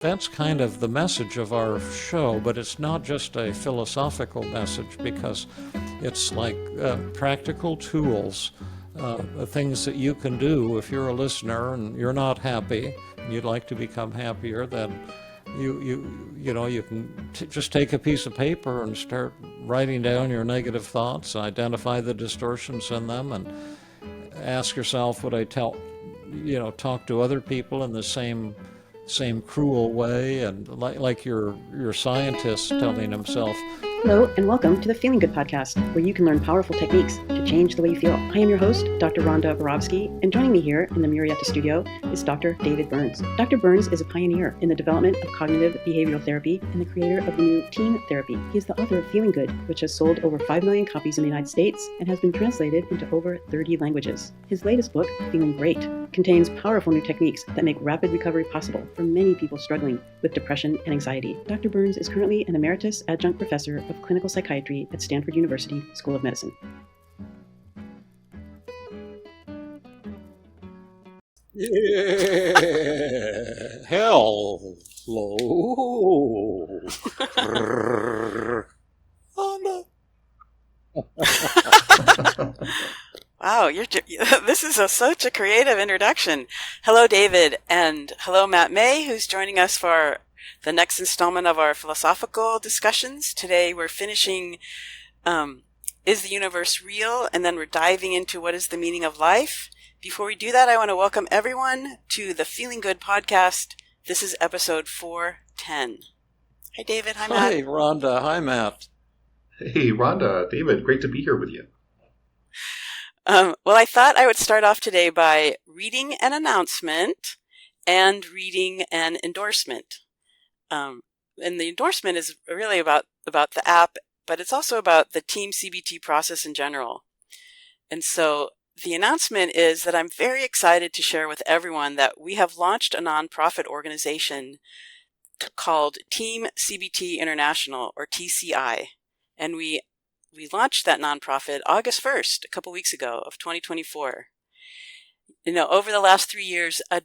That's kind of the message of our show, but it's not just a philosophical message because it's like practical tools, things that you can do if you're a listener and you're not happy and you'd like to become happier. Then you can just take a piece of paper and start writing down your negative thoughts, identify the distortions in them, and ask yourself, would I talk to other people in the same cruel way, and like your scientist telling himself. Hello, and welcome to the Feeling Good podcast, where you can learn powerful techniques to change the way you feel. I am your host, Dr. Rhonda Borowski, and joining me here in the Murrieta studio is Dr. David Burns. Dr. Burns is a pioneer in the development of cognitive behavioral therapy and the creator of the new team therapy. He is the author of Feeling Good, which has sold over 5 million copies in the United States and has been translated into over 30 languages. His latest book, Feeling Great, contains powerful new techniques that make rapid recovery possible for many people struggling with depression and anxiety. Dr. Burns is currently an emeritus adjunct professor of clinical psychiatry at Stanford University School of Medicine. Yeah. Hello. Wow, this is such a creative introduction. Hello, David, and hello, Matt May, who's joining us for the next installment of our philosophical discussions. Today we're finishing Is the Universe Real? And then we're diving into what is the meaning of life. Before we do that, I want to welcome everyone to the Feeling Good podcast. This is episode 410. Hi, David. Hi, Matt. Hi, Rhonda. Hi, Matt. Hey, Rhonda. David, great to be here with you. Well, I thought I would start off today by reading an announcement and reading an endorsement. And the endorsement is really about the app, but it's also about the Team CBT process in general. And so the announcement is that I'm very excited to share with everyone that we have launched a nonprofit organization called Team CBT International, or TCI. And we launched that nonprofit August 1st, a couple weeks ago of 2024. Over the last 3 years, a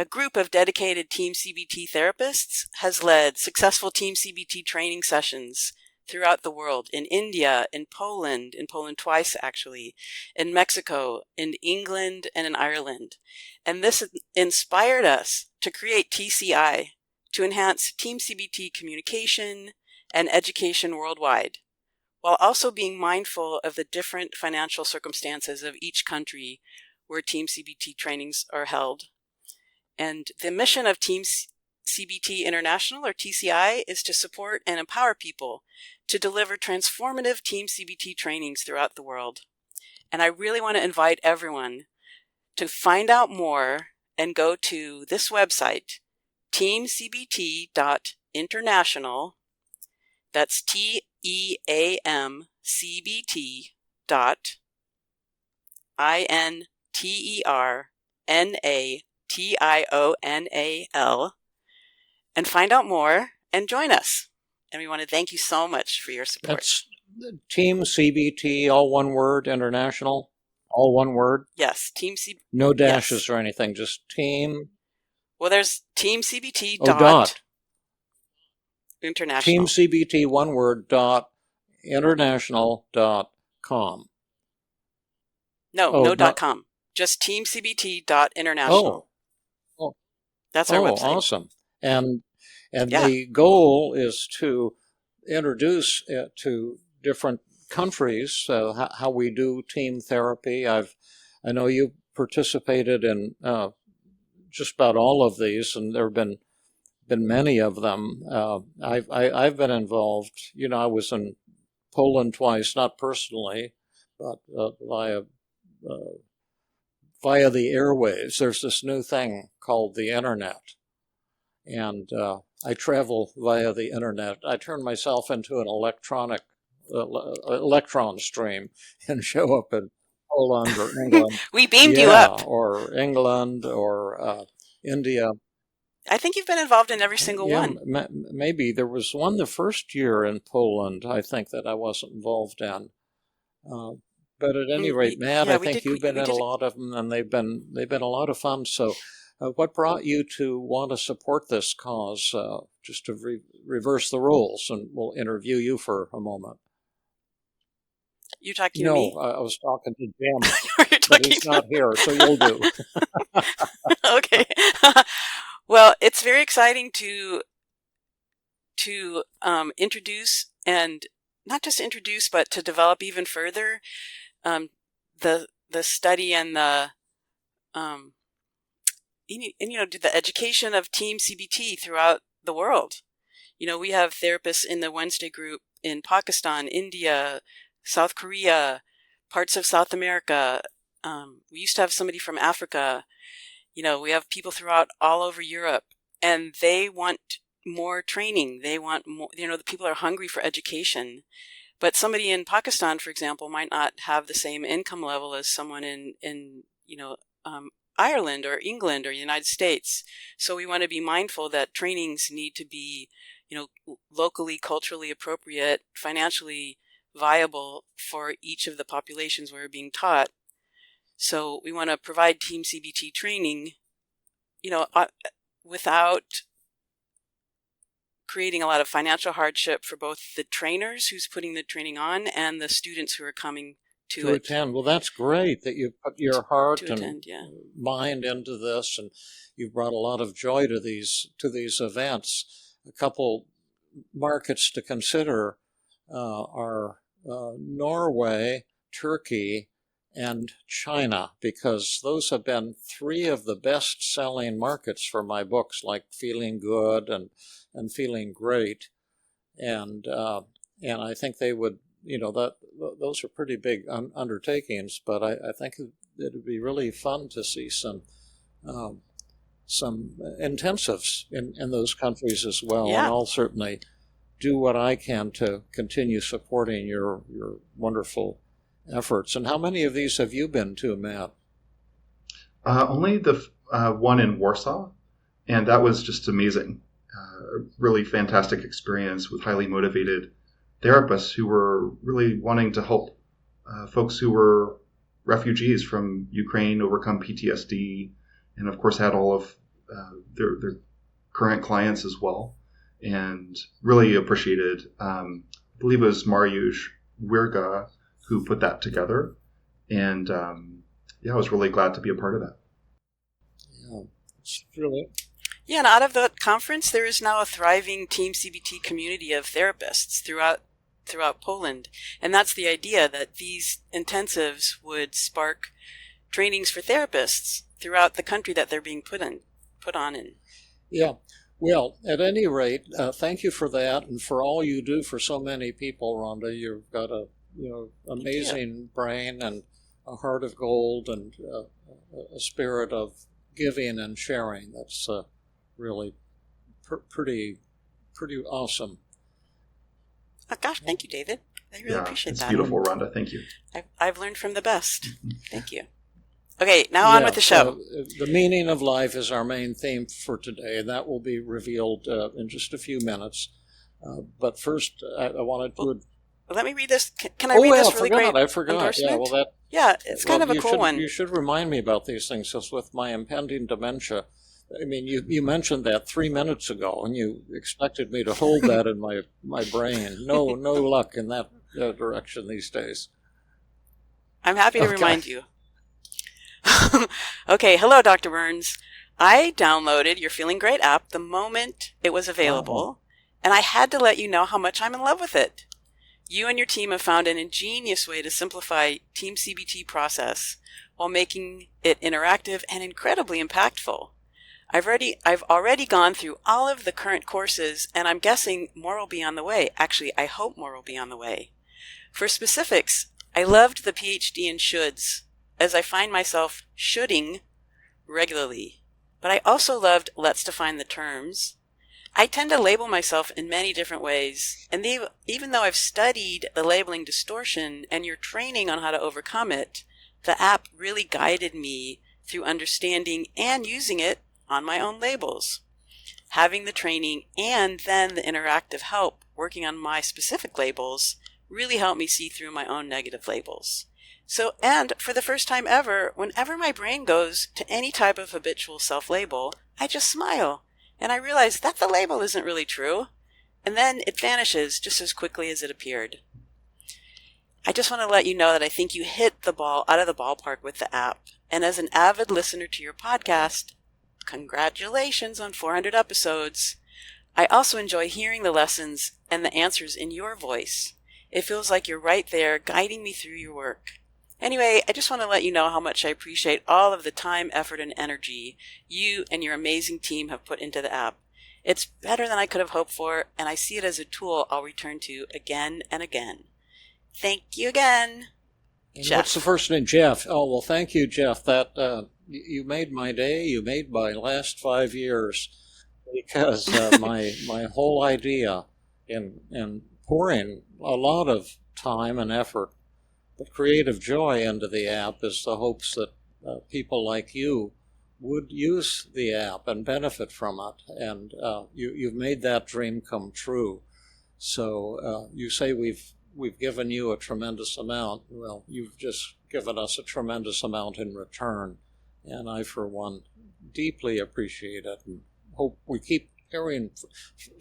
group of dedicated Team CBT therapists has led successful Team CBT training sessions throughout the world, in India, in Poland twice actually, in Mexico, in England, and in Ireland. And this inspired us to create TCI to enhance Team CBT communication and education worldwide, while also being mindful of the different financial circumstances of each country where Team CBT trainings are held. And the mission of Team CBT International, or TCI, is to support and empower people to deliver transformative Team CBT trainings throughout the world. And I really want to invite everyone to find out more and go to this website, teamcbt.international. That's TEAMCBT.INTERNATIONAL, and find out more and join us. And we want to thank you so much for your support. That's Team CBT, all one word, international, all one word? Yes, Team CBT. No dashes or anything, just team. Well, there's Team CBT. Dot. International. Team CBT, one word, international.com. No .com. Just teamcbt.international. Oh. That's our website. Awesome. And yeah. The goal is to introduce it to different countries, how we do team therapy. I know you participated in just about all of these, and there have been many of them. I've been involved. I was in Poland twice, not personally, but via the airwaves. There's this new thing called the internet, and I travel via the internet. I turn myself into an electron stream and show up in Poland or England. We beamed you up. Or England or India. I think you've been involved in every single one. Maybe there was one the first year in Poland, I think, that I wasn't involved in. But at any rate, Matt, I think you've been in a lot of them, and they've been a lot of fun. So What brought you to want to support this cause? Just to reverse the rules, and we'll interview you for a moment. You're talking to No, me? I was talking to Jim, You're but talking he's not here, so you'll do. Okay. Well, it's very exciting to introduce, and not just introduce, but to develop even further the study and the do the education of Team CBT throughout the world. We have therapists in the Wednesday group in Pakistan, India, South Korea, parts of South America. We used to have somebody from Africa. We have people throughout all over Europe, and they want more training. They want more, the people are hungry for education. But somebody in Pakistan, for example, might not have the same income level as someone in Ireland or England or United States. So we want to be mindful that trainings need to be, locally, culturally appropriate, financially viable for each of the populations where we're being taught. So we want to provide Team CBT training, without creating a lot of financial hardship for both the trainers who's putting the training on and the students who are coming to attend. Well, that's great that you put your heart and attend, yeah. mind into this, and you've brought a lot of joy to these events. A couple markets to consider are Norway, Turkey, and China, because those have been three of the best-selling markets for my books, like Feeling Good and Feeling Great, and I think they would, those are pretty big undertakings, but I think it'd be really fun to see some intensives in those countries as well. Yeah. And I'll certainly do what I can to continue supporting your wonderful efforts. And how many of these have you been to, Matt? Only the one in Warsaw, and that was just amazing. A really fantastic experience with highly motivated therapists who were really wanting to help folks who were refugees from Ukraine overcome PTSD, and of course had all of their current clients as well, and really appreciated, I believe it was Mariusz Wirga who put that together, and I was really glad to be a part of that. Yeah, it's really... Yeah, and out of the conference, there is now a thriving Team CBT community of therapists throughout Poland. And that's the idea, that these intensives would spark trainings for therapists throughout the country that they're being put on in. Yeah. Well, at any rate, thank you for that, and for all you do for so many people, Rhonda. You've got a amazing brain and a heart of gold, and a spirit of giving and sharing. That's really pretty awesome. Oh, gosh, thank you, David. I really appreciate that. It's beautiful, Rhonda. Thank you. I've learned from the best. Thank you. Okay, now on with the show. The meaning of life is our main theme for today, and that will be revealed in just a few minutes. But first, I wanted to... Well, let me read this. Can I read this really great I forgot. endorsement? Yeah, it's kind of a cool one. You should remind me about these things, because with my impending dementia, I mean, you mentioned that 3 minutes ago, and you expected me to hold that in my brain. No luck in that direction these days. I'm happy to remind you. Okay, hello, Dr. Burns. I downloaded your Feeling Great app the moment it was available, and I had to let you know how much I'm in love with it. You and your team have found an ingenious way to simplify Team CBT process while making it interactive and incredibly impactful. I've already gone through all of the current courses, and I'm guessing more will be on the way. Actually, I hope more will be on the way. For specifics, I loved the PhD in shoulds, as I find myself shoulding regularly. But I also loved Let's Define the Terms. I tend to label myself in many different ways, and even though I've studied the labeling distortion and your training on how to overcome it, the app really guided me through understanding and using it on my own labels. Having the training and then the interactive help working on my specific labels really helped me see through my own negative labels. So, and for the first time ever, whenever my brain goes to any type of habitual self-label, I just smile. And I realize that the label isn't really true. And then it vanishes just as quickly as it appeared. I just want to let you know that I think you hit the ball out of the ballpark with the app. And as an avid listener to your podcast, congratulations on 400 episodes. I also enjoy hearing the lessons and the answers in your voice. It feels like you're right there guiding me through your work. Anyway, I just want to let you know how much I appreciate all of the time, effort, and energy you and your amazing team have put into the app. It's better than I could have hoped for, and I see it as a tool I'll return to again and again. Thank you again, Jeff. What's the first name? Jeff. Oh, well, thank you, Jeff. That you made my day. You made my last 5 years, because my whole idea in pouring a lot of time and effort, but creative joy into the app, is the hopes that people like you would use the app and benefit from it. And you've made that dream come true. So you say we've given you a tremendous amount. Well, you've just given us a tremendous amount in return. And I, for one, deeply appreciate it, and hope we keep hearing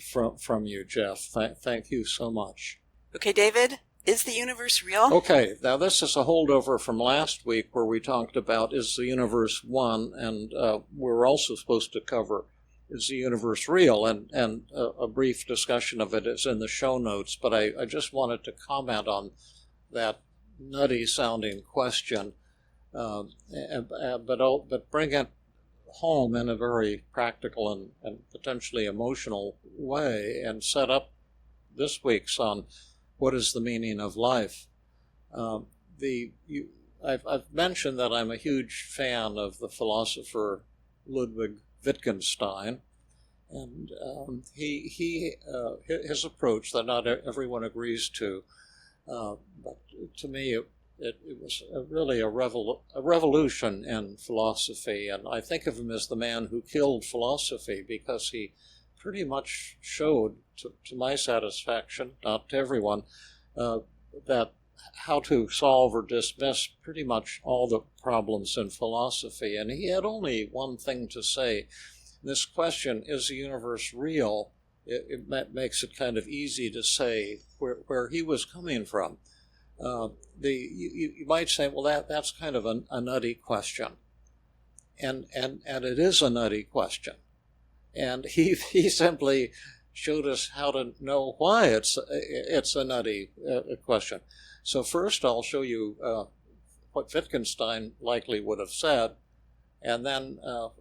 from you, Jeff. Thank you so much. Okay, David, is the universe real? Okay, now this is a holdover from last week where we talked about, is the universe one? And we're also supposed to cover, is the universe real? And a brief discussion of it is in the show notes, but I just wanted to comment on that nutty-sounding question, but bring it home in a very practical and potentially emotional way, and set up this week's on what is the meaning of life. I've mentioned that I'm a huge fan of the philosopher Ludwig Wittgenstein, and his approach that not everyone agrees to, but to me it was really a revolution in philosophy, and I think of him as the man who killed philosophy, because he pretty much showed, to my satisfaction, not to everyone, that how to solve or dismiss pretty much all the problems in philosophy. And he had only one thing to say. This question, is the universe real? It makes it kind of easy to say where he was coming from. You might say, well, that's kind of a nutty question. And it is a nutty question. And he simply showed us how to know why it's a nutty question. So first I'll show you what Wittgenstein likely would have said, and then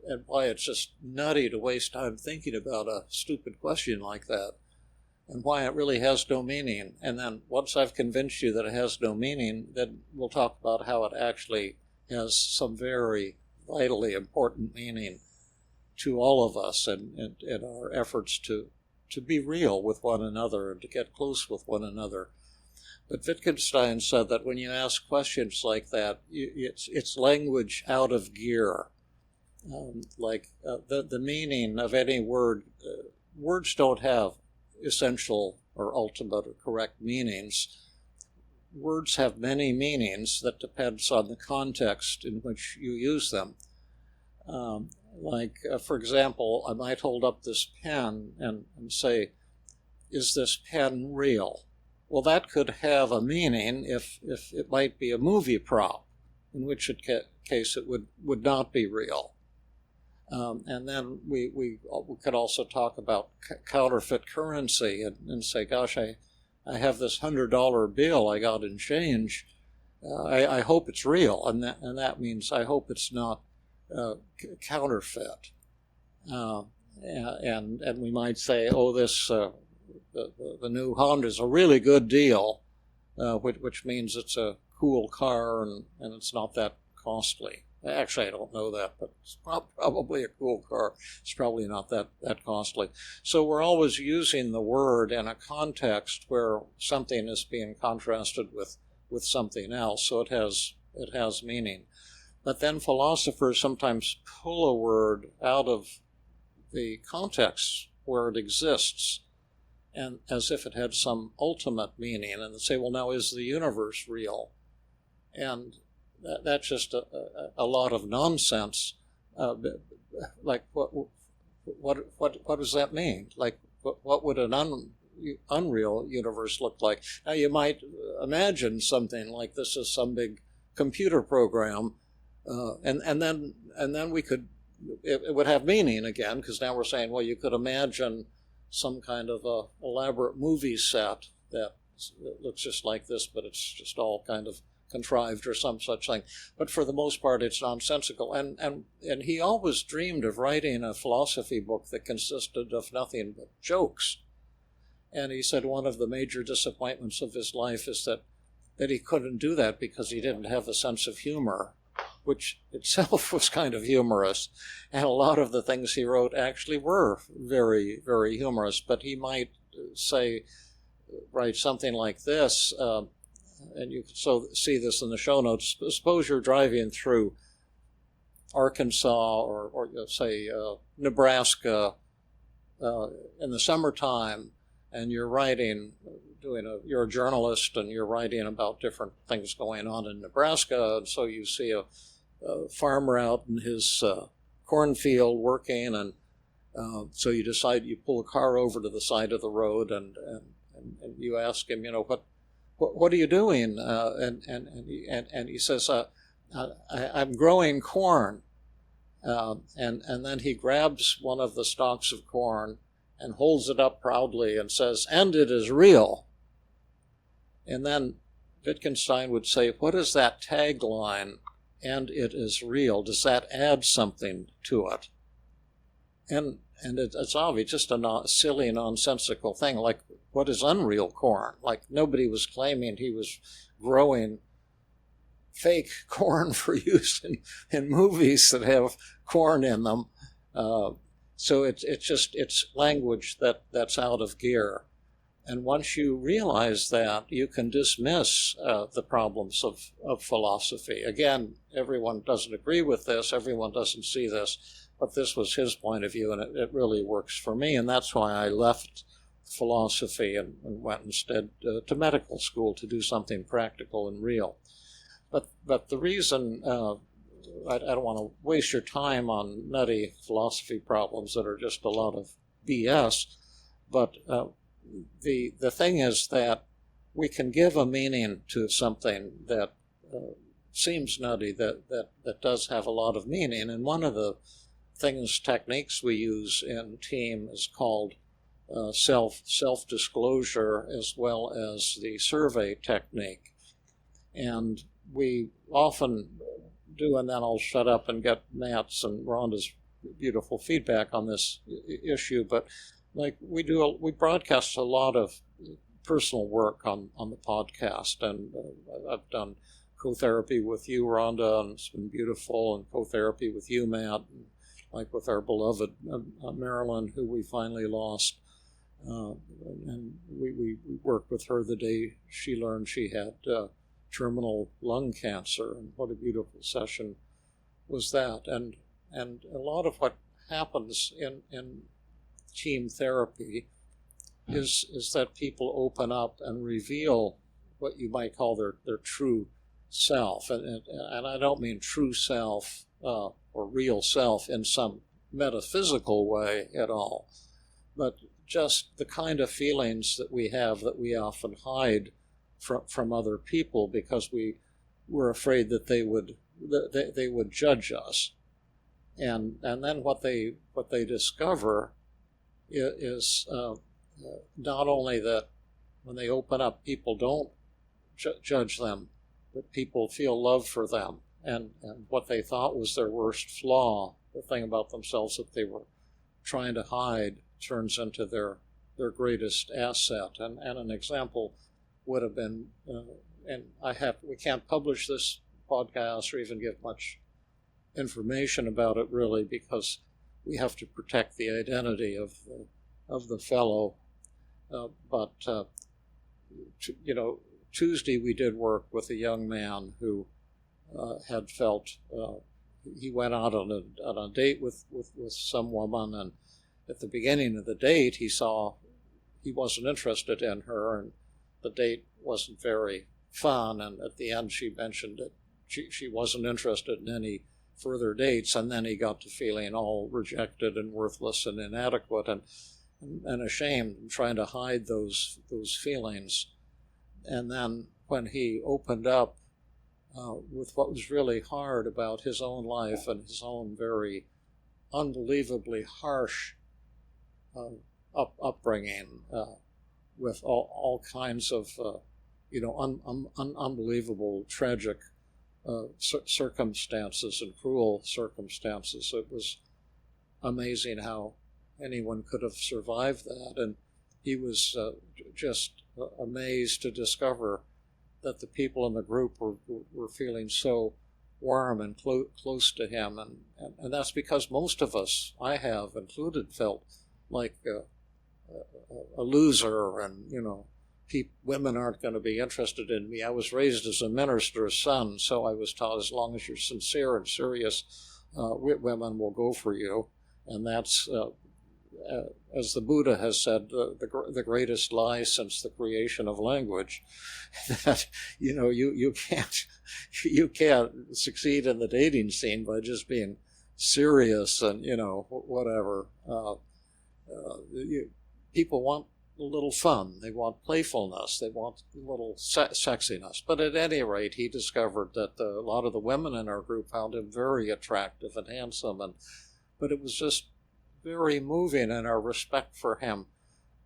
and why it's just nutty to waste time thinking about a stupid question like that, and why it really has no meaning. And then once I've convinced you that it has no meaning, then we'll talk about how it actually has some very vitally important meaning to all of us, and our efforts to be real with one another and to get close with one another. But Wittgenstein said that when you ask questions like that, it's language out of gear. The meaning of any word, words don't have essential or ultimate or correct meanings. Words have many meanings that depends on the context in which you use them. For example, I might hold up this pen and say, is this pen real? Well, that could have a meaning if it might be a movie prop, in which case it would not be real. And then we could also talk about counterfeit currency and say, gosh, I have this $100 bill I got in change. I hope it's real, and that means I hope it's not counterfeit. And we might say, oh, this the new Honda is a really good deal, which means it's a cool car and it's not that costly. Actually, I don't know that, but it's probably a cool car. It's probably not that costly. So we're always using the word in a context where something is being contrasted with something else, so it has meaning. But then philosophers sometimes pull a word out of the context where it exists, and as if it had some ultimate meaning, and they say, well, now, is the universe real? And that's just a lot of nonsense. Like what does that mean? Like what would an unreal universe look like? Now you might imagine something like this is some big computer program, and then we could it would have meaning again, because now we're saying, well, you could imagine some kind of a elaborate movie set that looks just like this, but it's just all kind of contrived or some such thing. But for the most part, it's nonsensical. And he always dreamed of writing a philosophy book that consisted of nothing but jokes. And he said one of the major disappointments of his life is that he couldn't do that because he didn't have a sense of humor, which itself was kind of humorous. And a lot of the things he wrote actually were very, very humorous. But he might write something like this, and you can see this in the show notes. Suppose you're driving through Arkansas or say Nebraska in the summertime, and you're you're a journalist and you're writing about different things going on in Nebraska, and so you see a farmer out in his cornfield working, and so you decide you pull a car over to the side of the road, and you ask him, what are you doing? And he says, I'm growing corn. And then he grabs one of the stalks of corn and holds it up proudly and says, and it is real. And then Wittgenstein would say, what is that tagline, and it is real? Does that add something to it? And it's obvious, just a silly, nonsensical thing. Like, what is unreal corn? Like, nobody was claiming he was growing fake corn for use in movies that have corn in them. So it's language that's out of gear. And once you realize that, you can dismiss the problems of philosophy. Again, everyone doesn't agree with this, everyone doesn't see this, but this was his point of view, and it really works for me, and that's why I left philosophy and went instead to medical school to do something practical and real. But the reason, I don't want to waste your time on nutty philosophy problems that are just a lot of BS, but the thing is that we can give a meaning to something that seems nutty, that does have a lot of meaning, and one of the techniques we use in team is called self-disclosure, as well as the survey technique. And we often do, and then I'll shut up and get Matt's and Rhonda's beautiful feedback on this issue, but like we broadcast a lot of personal work on the podcast, and I've done co-therapy with you, Rhonda, and it's been beautiful, and co-therapy with you, Matt, and like with our beloved Marilyn, who we finally lost. And we worked with her the day she learned she had terminal lung cancer, and what a beautiful session was that. And a lot of what happens in team therapy is that people open up and reveal what you might call their true self. And I don't mean true self or real self in some metaphysical way at all, but just the kind of feelings that we have that we often hide from other people because we're afraid that they would judge us. And then what they discover is not only that when they open up, people don't judge them, but people feel love for them. And what they thought was their worst flaw, the thing about themselves that they were trying to hide, turns into their greatest asset. And an example would have been, we can't publish this podcast or even give much information about it really, because we have to protect the identity of the fellow. But Tuesday we did work with a young man who had felt he went out on a date with some woman, and at the beginning of the date he saw he wasn't interested in her, and the date wasn't very fun. And at the end, she mentioned that she wasn't interested in any further dates, and then he got to feeling all rejected and worthless and inadequate and ashamed and trying to hide those feelings. And then when he opened up with what was really hard about his own life and his own very unbelievably harsh upbringing, with all kinds of unbelievable tragic circumstances and cruel circumstances. It was amazing how anyone could have survived that, and he was just amazed to discover that the people in the group were feeling so warm and close to him, and that's because most of us, I have included, felt like a loser, and women aren't going to be interested in me. I was raised as a minister's son, so I was taught as long as you're sincere and serious, women will go for you. And that's, as the Buddha has said, the greatest lie since the creation of language, that you can't succeed in the dating scene by just being serious and whatever. People want a little fun, they want playfulness, they want a little sexiness. But at any rate, he discovered that a lot of the women in our group found him very attractive and handsome, but it was just very moving, and our respect for him,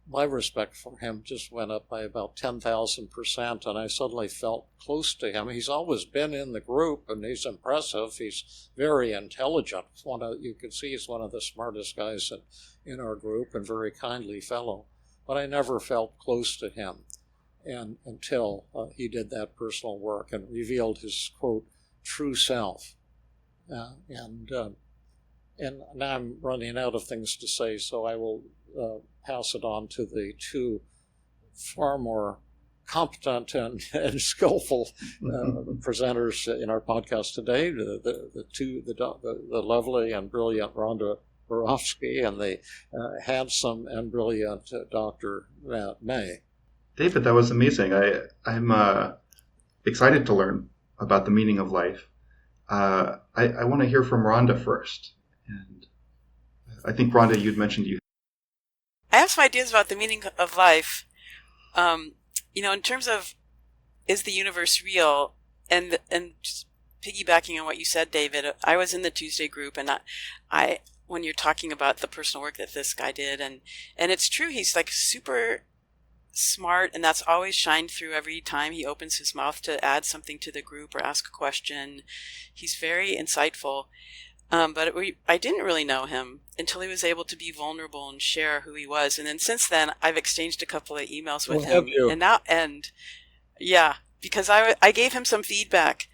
my respect for him, just went up by about 10,000%, and I suddenly felt close to him. He's always been in the group, and he's impressive. He's very intelligent. You can see he's one of the smartest guys in our group, and very kindly fellow. But I never felt close to him, and until he did that personal work and revealed his, quote, true self. And now I'm running out of things to say, so I will pass it on to the two far more competent and skillful presenters in our podcast today, the lovely and brilliant Rhonda Borofsky and the handsome and brilliant Dr. Matt May. David, that was amazing. I'm excited to learn about the meaning of life. I want to hear from Rhonda first. And I think, Rhonda, you'd mentioned I have some ideas about the meaning of life. In terms of, is the universe real? And just piggybacking on what you said, David, I was in the Tuesday group, and I when you're talking about the personal work that this guy did, and it's true, he's like super smart, and that's always shined through every time he opens his mouth to add something to the group or ask a question. He's very insightful. But I didn't really know him until he was able to be vulnerable and share who he was. And then since then, I've exchanged a couple of emails with him. Because I gave him some feedback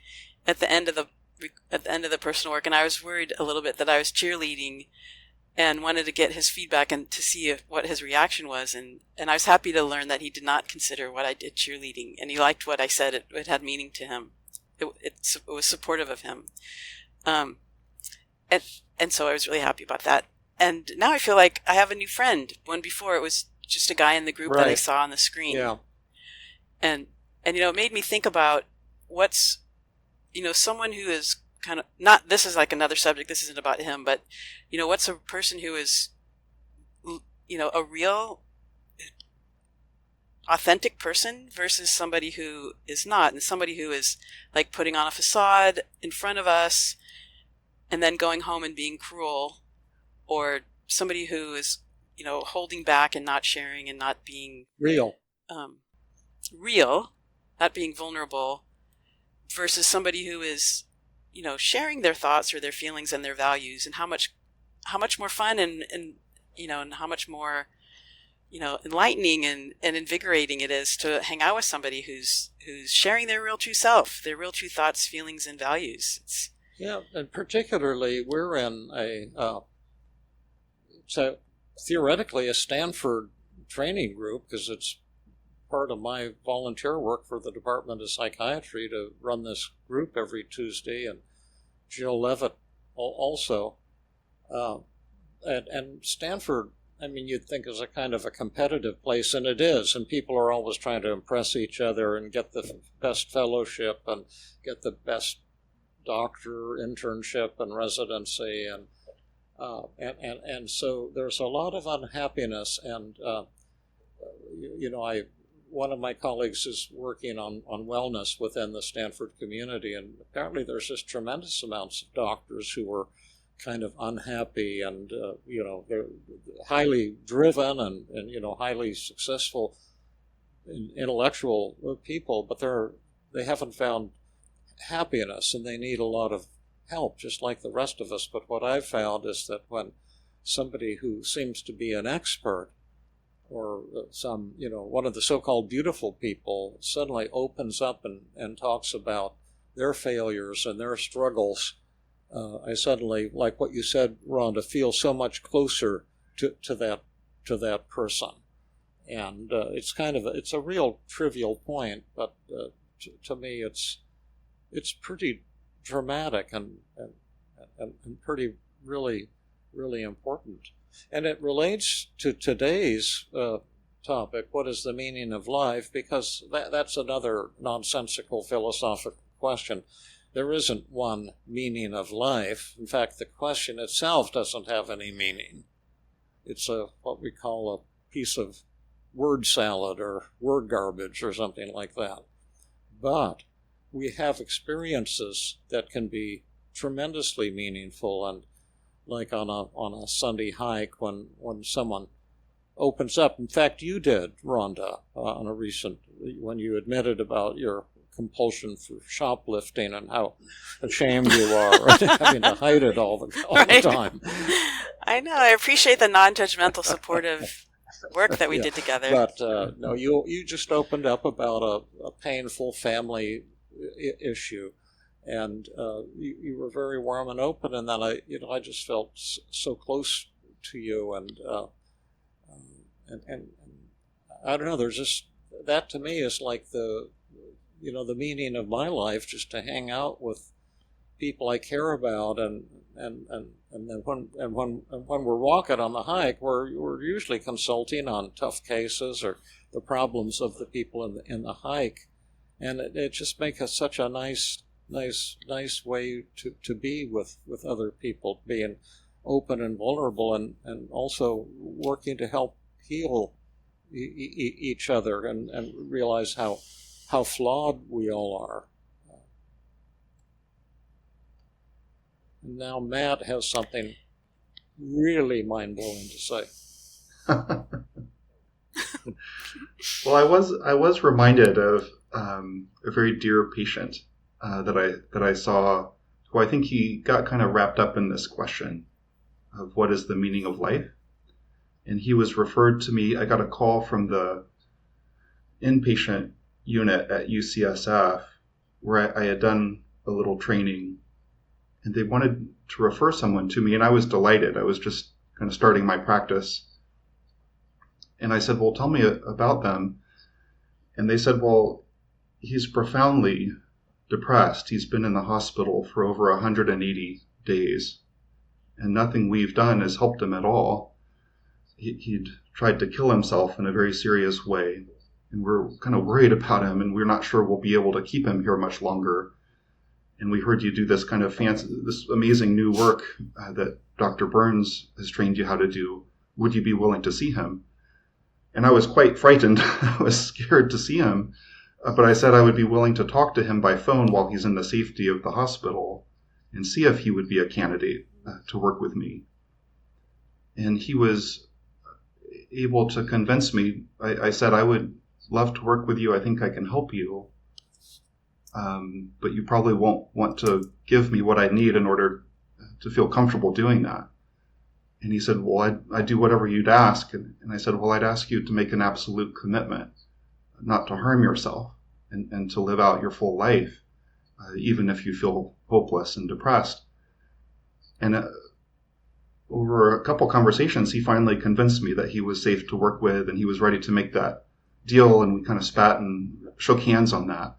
at the end of the personal work, and I was worried a little bit that I was cheerleading, and wanted to get his feedback and to see what his reaction was. And I was happy to learn that he did not consider what I did cheerleading, and he liked what I said. It had meaning to him. It was supportive of him. And so I was really happy about that. And now I feel like I have a new friend. When before it was just a guy in the group that I saw on the screen. Yeah. And it made me think about what's, someone who is kind of, not, this is like another subject, this isn't about him, but, what's a person who is, a real, authentic person versus somebody who is not, and somebody who is like putting on a facade in front of us and then going home and being cruel, or somebody who is, holding back and not sharing and not being real, not being vulnerable, versus somebody who is, sharing their thoughts or their feelings and their values, and how much more fun and how much more, enlightening and invigorating it is to hang out with somebody who's sharing their real true self, their real true thoughts, feelings, and values. Yeah, and particularly we're in so theoretically a Stanford training group, because it's part of my volunteer work for the Department of Psychiatry to run this group every Tuesday, and Jill Levitt also. And Stanford I mean, you'd think is a kind of a competitive place, and it is, and people are always trying to impress each other and get the best fellowship and get the best doctor internship and residency, and so there's a lot of unhappiness, and one of my colleagues is working on wellness within the Stanford community, and apparently there's just tremendous amounts of doctors who are kind of unhappy, and they're highly driven and highly successful intellectual people, but they haven't found happiness, and they need a lot of help, just like the rest of us. But what I've found is that when somebody who seems to be an expert, or one of the so-called beautiful people, suddenly opens up and talks about their failures and their struggles, I suddenly, like what you said, Rhonda, feel so much closer to that person. And it's a real trivial point, but to me it's pretty dramatic and pretty really, really important. And it relates to today's topic, what is the meaning of life? Because that's another nonsensical philosophical question. There isn't one meaning of life. In fact, the question itself doesn't have any meaning. It's what we call a piece of word salad or word garbage or something like that. But we have experiences that can be tremendously meaningful, and like on a Sunday hike when someone opens up. In fact, you did, Rhonda, on a recent, when you admitted about your compulsion for shoplifting and how ashamed you are having to hide it all the time. I know. I appreciate the non-judgmental, supportive work that we did together. But no, you just opened up about a painful family issue, and you were very warm and open, and then I just felt so close to you, and I don't know. There's just that to me is like the meaning of my life, just to hang out with people I care about, and then when we're walking on the hike, we're usually consulting on tough cases or the problems of the people in the hike, and it just makes us such a nice way to be with other people, being open and vulnerable, and also working to help heal each other and realize how flawed we all are. And now Matt has something really mind-blowing to say. Well, I was reminded of a very dear patient that I saw, who I think he got kind of wrapped up in this question of what is the meaning of life. And he was referred to me. I got a call from the inpatient unit at UCSF where I had done a little training, and they wanted to refer someone to me, and I was delighted. I was just kind of starting my practice. And I said, well, tell me about them. And they said, well, he's profoundly depressed. He's been in the hospital for over 180 days, and nothing we've done has helped him at all. He'd tried to kill himself in a very serious way, and we're kind of worried about him, and we're not sure we'll be able to keep him here much longer. And we heard you do this kind of fancy, this amazing new work that Dr. Burns has trained you how to do. Would you be willing to see him? And I was quite frightened. I was scared to see him. But I said I would be willing to talk to him by phone while he's in the safety of the hospital and see if he would be a candidate to work with me. And he was able to convince me. I said, I would love to work with you. I think I can help you. But you probably won't want to give me what I need in order to feel comfortable doing that. And he said, well, I'd do whatever you'd ask. And I said, well, I'd ask you to make an absolute commitment not to harm yourself and to live out your full life, even if you feel hopeless and depressed. And over a couple conversations, he finally convinced me that he was safe to work with and he was ready to make that deal. And we kind of spat and shook hands on that.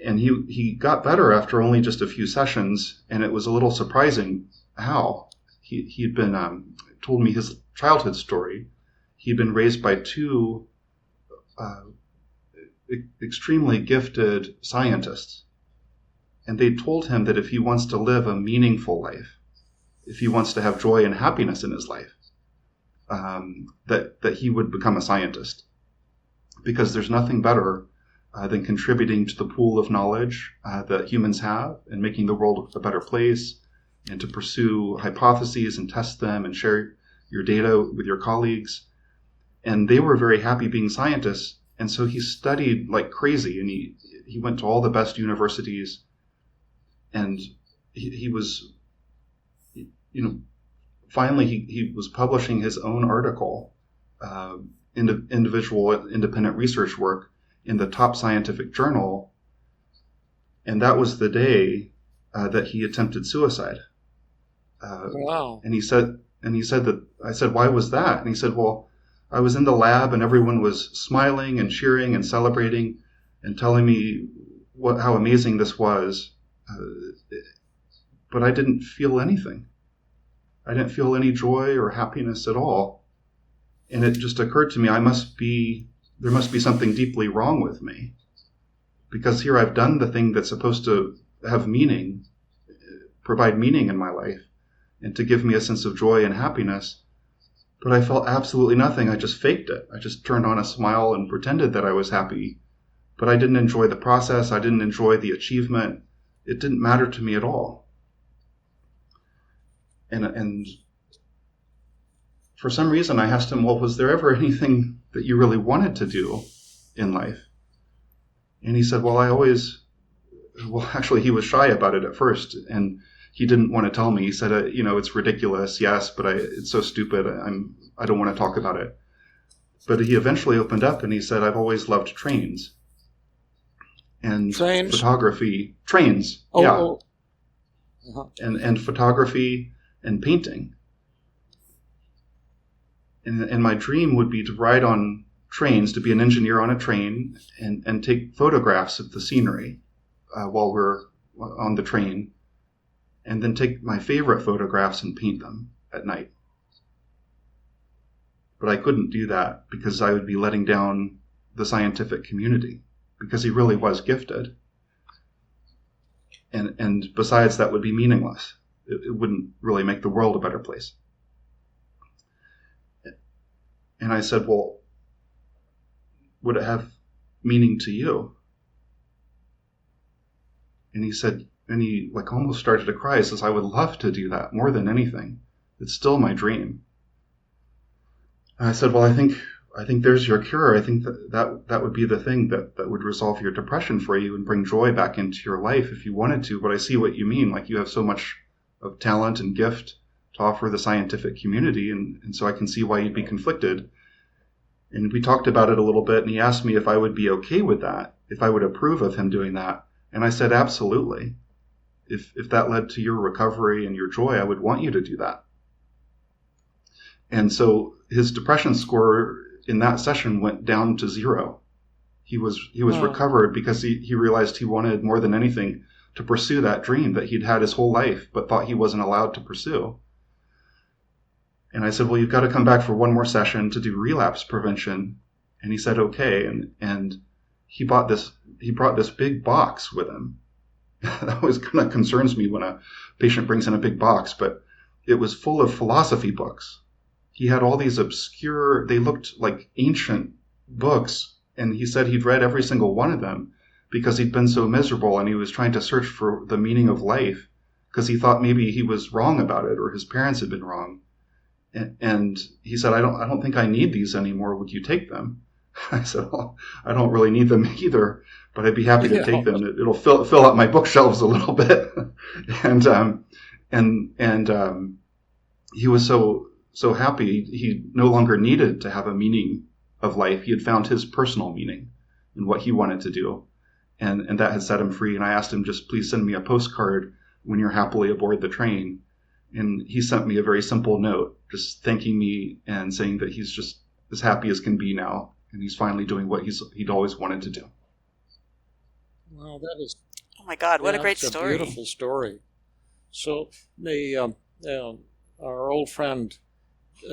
And he got better after only just a few sessions, and it was a little surprising how he'd been told me his childhood story. He'd been raised by two extremely gifted scientists, and they told him that if he wants to live a meaningful life, if he wants to have joy and happiness in his life, that he would become a scientist, because there's nothing better than contributing to the pool of knowledge that humans have and making the world a better place, and to pursue hypotheses and test them and share your data with your colleagues. And they were very happy being scientists. And so he studied like crazy, and he went to all the best universities, and he was, finally he was publishing his own article, individual independent research work in the top scientific journal. And that was the day that he attempted suicide. Wow. And he said that, I said, why was that? And he said, well, I was in the lab and everyone was smiling and cheering and celebrating and telling me how amazing this was. But I didn't feel anything. I didn't feel any joy or happiness at all. And it just occurred to me, there must be something deeply wrong with me. Because here I've done the thing that's supposed to have meaning, provide meaning in my life, and to give me a sense of joy and happiness. But I felt absolutely nothing. I just faked it. I just turned on a smile and pretended that I was happy. But I didn't enjoy the process. I didn't enjoy the achievement. It didn't matter to me at all. And for some reason I asked him, well, was there ever anything that you really wanted to do in life? And he said, well, actually he was shy about it at first, and he didn't want to tell me. He said, it's ridiculous, yes, but it's so stupid. I don't want to talk about it. But he eventually opened up and he said, I've always loved trains and photography. Trains, oh, yeah. oh. Uh-huh. And photography and painting. And my dream would be to ride on trains, to be an engineer on a train and take photographs of the scenery while we're on the train, and then take my favorite photographs and paint them at night. But I couldn't do that because I would be letting down the scientific community, because he really was gifted. And besides, that would be meaningless. It wouldn't really make the world a better place. And I said, well, would it have meaning to you? And he said, and he almost started to cry. He says, I would love to do that more than anything. It's still my dream. And I said, well, I think there's your cure. I think that would be the thing that would resolve your depression for you and bring joy back into your life if you wanted to. But I see what you mean. Like, you have so much of talent and gift to offer the scientific community. And so I can see why you'd be conflicted. And we talked about it a little bit, and he asked me if I would be okay with that, if I would approve of him doing that. And I said, absolutely. If that led to your recovery and your joy, I would want you to do that. And so his depression score in that session went down to 0. He was recovered because he realized he wanted more than anything to pursue that dream that he'd had his whole life, but thought he wasn't allowed to pursue. And I said, well, you've got to come back for one more session to do relapse prevention. And he said, okay. And he brought this big box with him. That always kind of concerns me when a patient brings in a big box, but it was full of philosophy books. He had all these obscure, they looked like ancient books. And he said he'd read every single one of them because he'd been so miserable, and he was trying to search for the meaning of life because he thought maybe he was wrong about it, or his parents had been wrong. And he said, I don't think I need these anymore. Would you take them? I said, well, I don't really need them either, but I'd be happy to take them. It'll fill up my bookshelves a little bit. and he was so happy. He no longer needed to have a meaning of life. He had found his personal meaning in what he wanted to do. And that had set him free. And I asked him, just please send me a postcard when you're happily aboard the train. And he sent me a very simple note, just thanking me and saying that he's just as happy as can be now. And he's finally doing what he'd always wanted to do. Wow, that is... Oh my God, what a great That's story. a beautiful story. So our old friend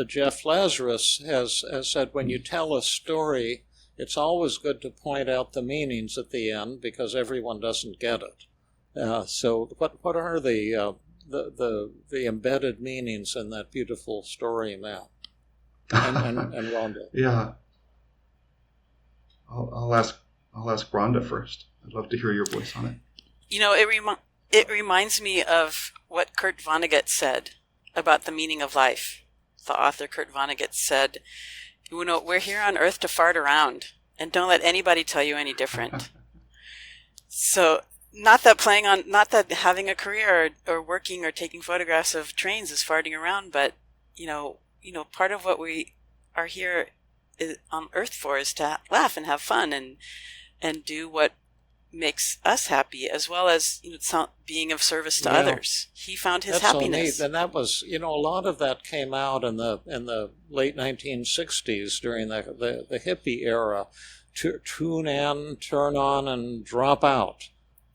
Jeff Lazarus has said, when you tell a story, it's always good to point out the meanings at the end because everyone doesn't get it. So what are the embedded meanings in that beautiful story, Matt and Rhonda? Yeah, I'll ask Rhonda first. I'd love to hear your voice on it. It reminds me of what Kurt Vonnegut said about the meaning of life. The author Kurt Vonnegut said, we're here on earth to fart around, and don't let anybody tell you any different. So not that having a career or working or taking photographs of trains is farting around, but part of what we are here on earth for is to laugh and have fun and do what makes us happy, as well as being of service to others. He found his happiness. So neat. And that was, a lot of that came out in the late 1960s during the hippie era. Tune in, turn on, and drop out,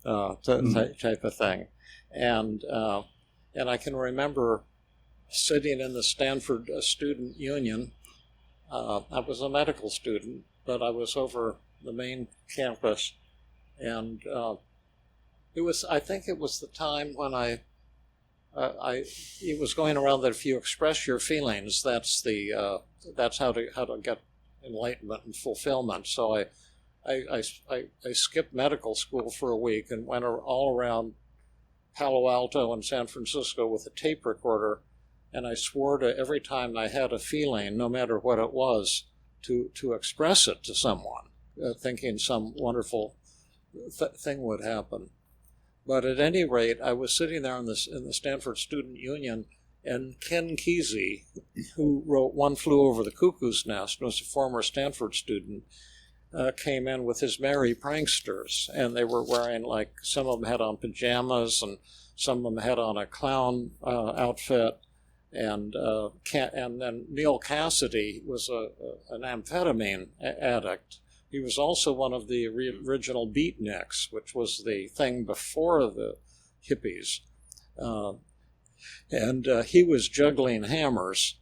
type of thing. And I can remember sitting in the Stanford Student Union. I was a medical student, but I was over the main campus. And I think it was the time when it was going around that if you express your feelings, that's how to get enlightenment and fulfillment. So I skipped medical school for a week and went all around Palo Alto and San Francisco with a tape recorder, and I swore to every time I had a feeling, no matter what it was, to express it to someone, thinking some wonderful thing would happen. But at any rate, I was sitting there in the Stanford Student Union, and Ken Kesey, who wrote One Flew Over the Cuckoo's Nest, was a former Stanford student, came in with his merry pranksters, and they were wearing, some of them had on pajamas, and some of them had on a clown outfit, and then Neil Cassidy was an amphetamine addict. He was also one of the original beatniks, which was the thing before the hippies. And he was juggling hammers,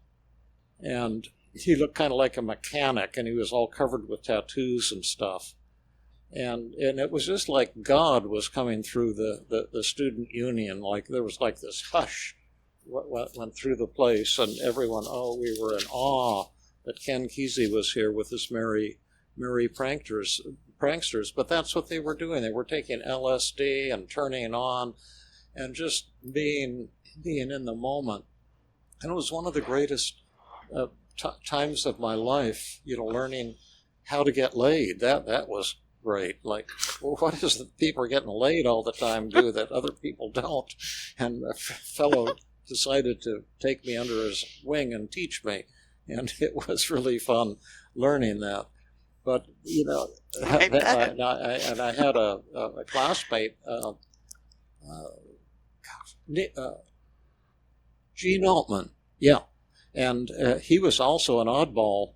and he looked kind of like a mechanic, and he was all covered with tattoos and stuff. And it was just like God was coming through the student union. Like there was this hush went through the place, and everyone, we were in awe that Ken Kesey was here with his merry pranksters, but that's what they were doing. They were taking LSD and turning on and just being in the moment. And it was one of the greatest times of my life, learning how to get laid. That was great. What is the people are getting laid all the time do that other people don't? And a fellow decided to take me under his wing and teach me. And it was really fun learning that. But, and I had a classmate, Gene Altman, yeah. And he was also an oddball.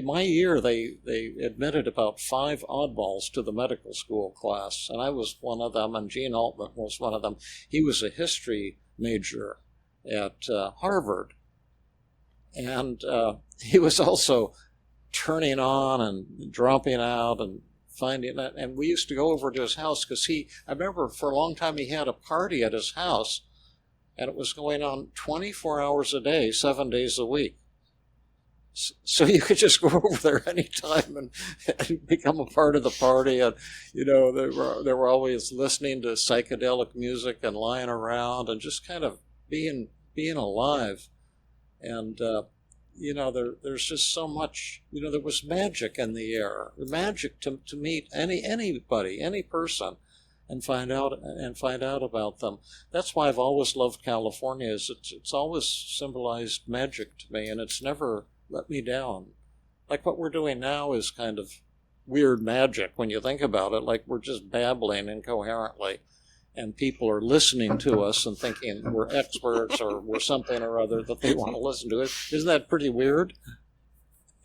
My year, they admitted about 5 oddballs to the medical school class, and I was one of them, and Gene Altman was one of them. He was a history major at Harvard, and he was also turning on and dropping out and finding it. And we used to go over to his house because I remember for a long time he had a party at his house, and it was going on 24 hours a day, 7 days a week. So you could just go over there anytime and become a part of the party. And, they were always listening to psychedelic music and lying around and just kind of being alive. And, there's just so much, there was magic in the air, magic to meet anybody, any person, and find out about them. That's why I've always loved California. It's always symbolized magic to me, and it's never let me down. Like what we're doing now is kind of weird magic when you think about it. Like we're just babbling incoherently, and people are listening to us and thinking we're experts or we're something or other that they want to listen to. Isn't that pretty weird?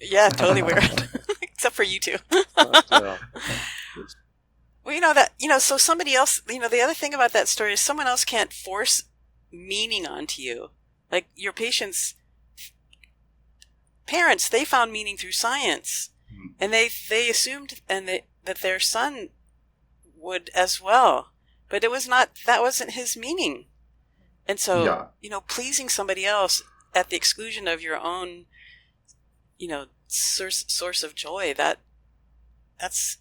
Yeah, totally weird. Except for you two. But, well, so somebody else, the other thing about that story is someone else can't force meaning onto you. Like your patients' parents, they found meaning through science, and they assumed that their son would as well, but that wasn't his meaning. And so, Yeah. Pleasing somebody else at the exclusion of your own, source of joy, that's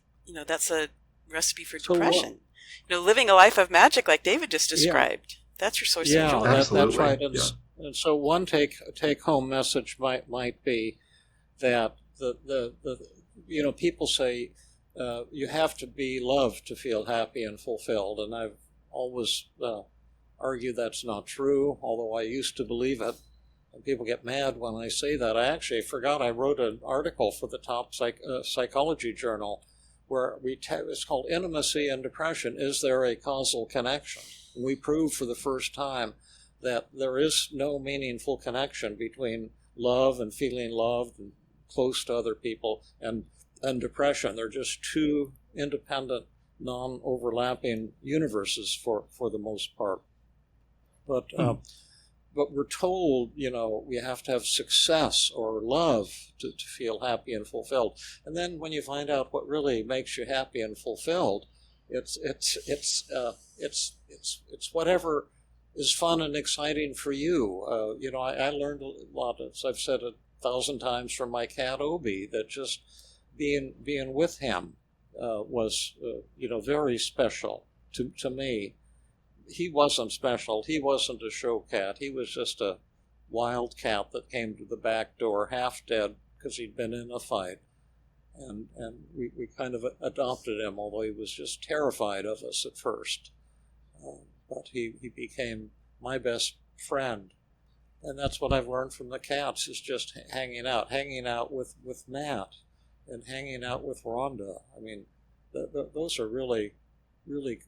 a recipe for depression. Living a life of magic like David just described, that's your source of joy. That's right. Yeah. And so one take home message might be that the people say you have to be loved to feel happy and fulfilled, and I've always argued that's not true, although I used to believe it. And people get mad when I say that. I actually forgot I wrote an article for the top psychology journal where it's called Intimacy and Depression. Is there a causal connection? And we proved for the first time that there is no meaningful connection between love and feeling loved and close to other people and depression. They're just two independent, non-overlapping universes for the most part. But we're told, we have to have success or love to feel happy and fulfilled. And then when you find out what really makes you happy and fulfilled, it's whatever is fun and exciting for you. I learned a lot, as I've said 1,000 times, from my cat Obi, that just being with him was very special to me. He wasn't special. He wasn't a show cat. He was just a wild cat that came to the back door half dead because he'd been in a fight. And we kind of adopted him, although he was just terrified of us at first. But he became my best friend. And that's what I've learned from the cats, is just hanging out with Matt and hanging out with Rhonda. I mean, those are really, really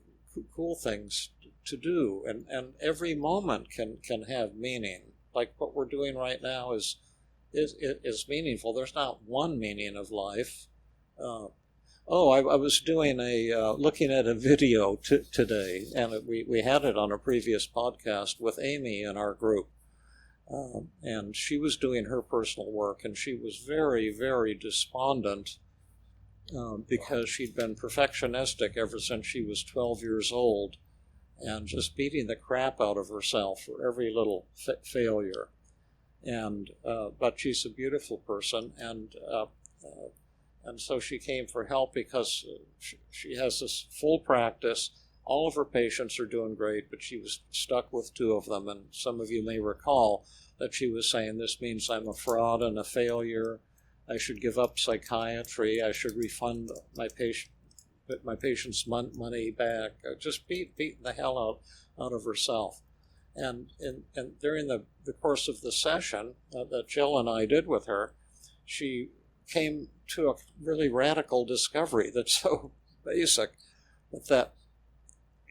cool things to do, and every moment can have meaning. Like what we're doing right now is meaningful. There's not one meaning of life. I was doing looking at a video today, and we had it on a previous podcast with Amy in our group, and she was doing her personal work, and she was very, very despondent because she'd been perfectionistic ever since she was 12 years old, and just beating the crap out of herself for every little failure. And but she's a beautiful person, and so she came for help because she has this full practice. All of her patients are doing great, but she was stuck with 2 of them. And some of you may recall that she was saying, this means I'm a fraud and a failure. I should give up psychiatry. I should refund my patient's money back. Just beating the hell out of herself. And during the course of the session that Jill and I did with her, she came to a really radical discovery that's so basic, but that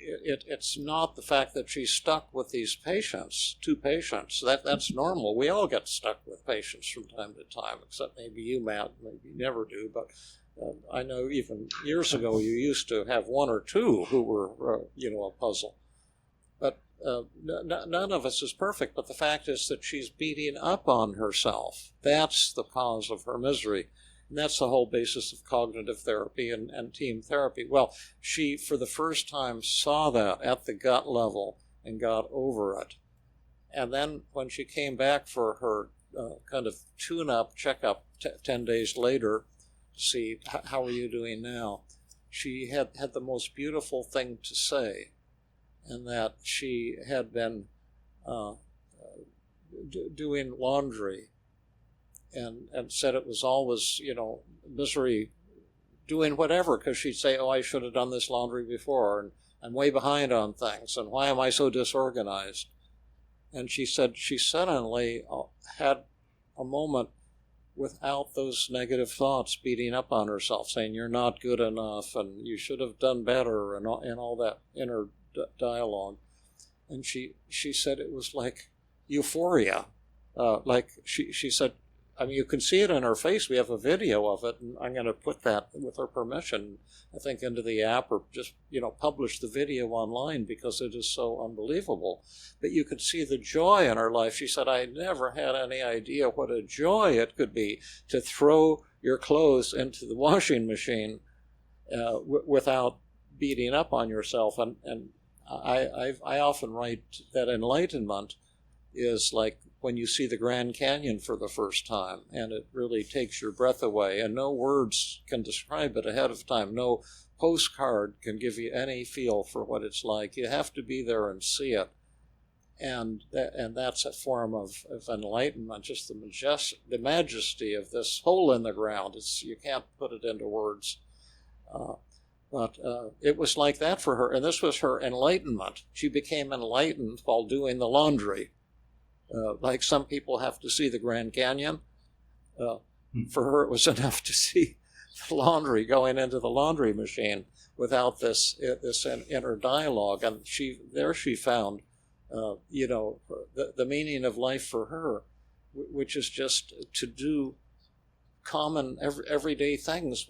it's not the fact that she's stuck with these patients, 2 patients. That's normal. We all get stuck with patients from time to time, except maybe you, Matt, maybe you never do. But I know even years ago you used to have 1 or 2 who were, a puzzle. But none of us is perfect. But the fact is that she's beating up on herself. That's the cause of her misery. And that's the whole basis of cognitive therapy and team therapy. Well, she, for the first time, saw that at the gut level and got over it. And then when she came back for her kind of tune-up checkup 10 days later to see how are you doing now, she had the most beautiful thing to say, and that she had been doing laundry and said it was always, misery, doing whatever, because she'd say, I should have done this laundry before, and I'm way behind on things, and why am I so disorganized? And she said she suddenly had a moment without those negative thoughts beating up on herself, saying you're not good enough, and you should have done better, and all that inner dialogue. And she said it was like euphoria. Like she said, I mean, you can see it in her face. We have a video of it, and I'm going to put that, with her permission, I think, into the app, or just, publish the video online, because it is so unbelievable. But you could see the joy in her life. She said, I never had any idea what a joy it could be to throw your clothes into the washing machine without beating up on yourself. And I often write that enlightenment is like when you see the Grand Canyon for the first time, and it really takes your breath away, and no words can describe it ahead of time. No postcard can give you any feel for what it's like. You have to be there and see it. And that's a form of enlightenment, just the majesty of this hole in the ground. You can't put it into words. But it was like that for her, and this was her enlightenment. She became enlightened while doing the laundry. Like some people have to see the Grand Canyon. For her, it was enough to see the laundry going into the laundry machine without this inner dialogue. And she found, the meaning of life for her, which is just to do common, everyday things,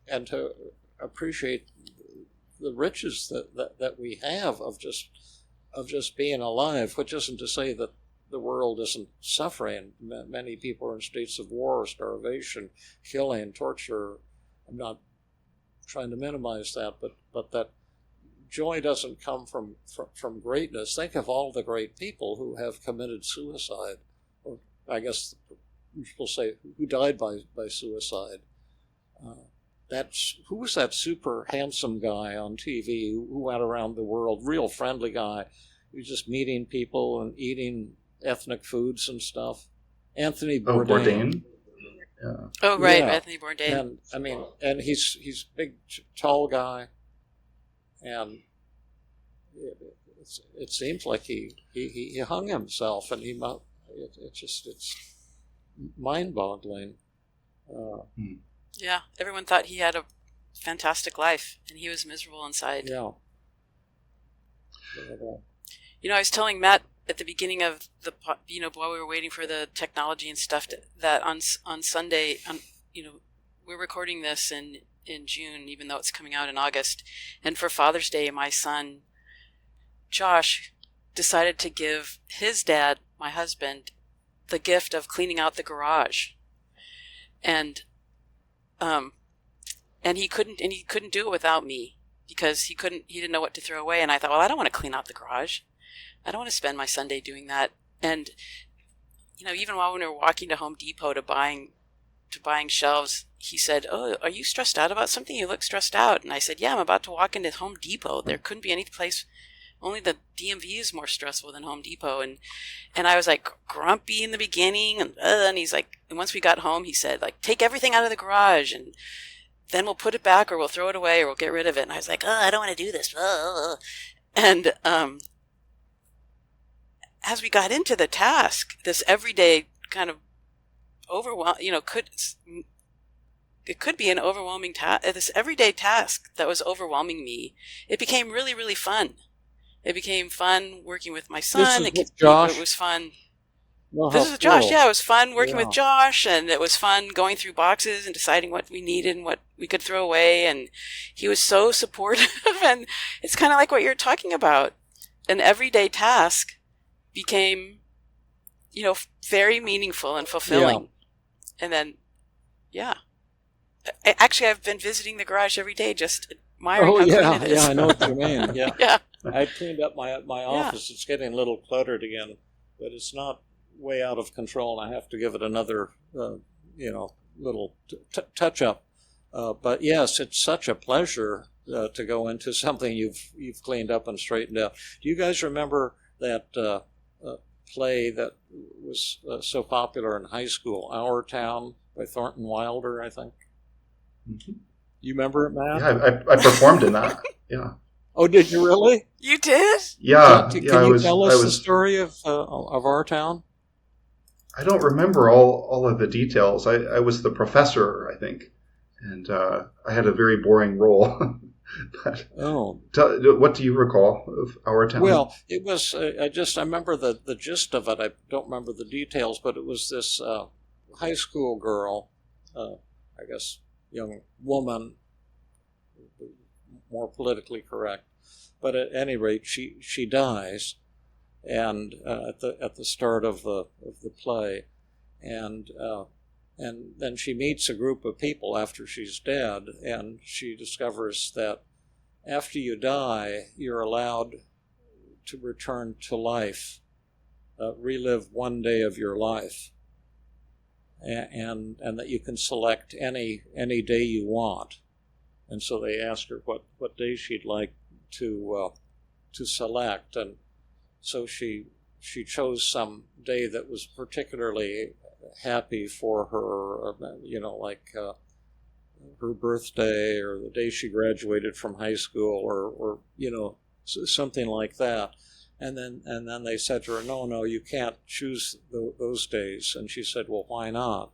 and to appreciate the riches that we have of just being alive, which isn't to say that the world isn't suffering. Many people are in states of war, starvation, killing, torture. I'm not trying to minimize that, but that joy doesn't come from greatness. Think of all the great people who have committed suicide, or I guess we'll say who died by suicide. Who was that super handsome guy on TV who went around the world, real friendly guy, who was just meeting people and eating ethnic foods and stuff? Anthony Bourdain. Bourdain. Yeah. Oh, right, Yeah. Anthony Bourdain. And he's big, tall guy, and it seems like he hung himself, and it's mind-boggling. Yeah, everyone thought he had a fantastic life, and he was miserable inside. Yeah. I was telling Matt at the beginning of while we were waiting for the technology and stuff, that on Sunday, we're recording this in June, even though it's coming out in August. And for Father's Day, my son, Josh, decided to give his dad, my husband, the gift of cleaning out the garage. And he couldn't do it without me, because he didn't know what to throw away. And I thought, well, I don't want to clean out the garage. I don't want to spend my Sunday doing that. And, even while we were walking to Home Depot to buying shelves, he said, oh, are you stressed out about something? You look stressed out. And I said, yeah, I'm about to walk into Home Depot. There couldn't be any place. Only the DMV is more stressful than Home Depot. And I was like grumpy in the beginning. And he's like, and once we got home, he said, like, take everything out of the garage, and then we'll put it back, or we'll throw it away, or we'll get rid of it. And I was like, I don't want to do this. And as we got into the task, this everyday kind of overwhelm, it could be an overwhelming task. This everyday task that was overwhelming me, it became really, really fun. It became fun working with my son. Josh. It was fun. Well, this is Josh. cool. Yeah, it was fun working with Josh, and it was fun going through boxes and deciding what we needed and what we could throw away. And he was so supportive. And it's kind of like what you're talking about. An everyday task became, very meaningful and fulfilling. Yeah. And then, actually, I've been visiting the garage every day, just admiring how clean it is. Yeah, I know what you mean. Yeah. Yeah. I cleaned up my office. It's getting a little cluttered again, but it's not way out of control, and I have to give it another, little touch up. But yes, it's such a pleasure to go into something you've cleaned up and straightened out. Do you guys remember that play that was so popular in high school, Our Town, by Thornton Wilder, I think? Mm-hmm. You remember it, Matt? Yeah, I performed in that. Yeah. Oh, did you really? You did? Yeah. Can you tell us the story of Our Town? I don't remember all of the details. I was the professor, I think, and I had a very boring role. But what do you recall of Our Town? Well, it was. I remember the gist of it. I don't remember the details, but it was this high school girl, I guess young woman, more politically correct, but at any rate, she dies, and at the start of the play, and then she meets a group of people after she's dead, and she discovers that after you die, you're allowed to return to life, relive one day of your life, and that you can select any day you want. And so they asked her what day she'd like to select, and so she chose some day that was particularly happy for her, like her birthday or the day she graduated from high school, or something like that. And then they said to her, no, you can't choose those days. And she said, well, why not?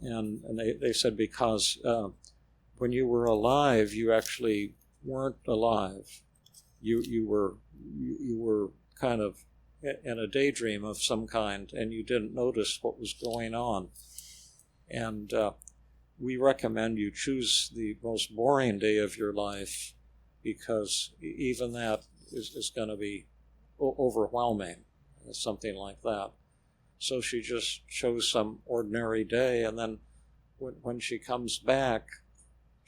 And they said, because when you were alive, you actually weren't alive. You were kind of in a daydream of some kind, and you didn't notice what was going on. And we recommend you choose the most boring day of your life, because even that is going to be overwhelming, something like that. So she just chose some ordinary day, and then when she comes back,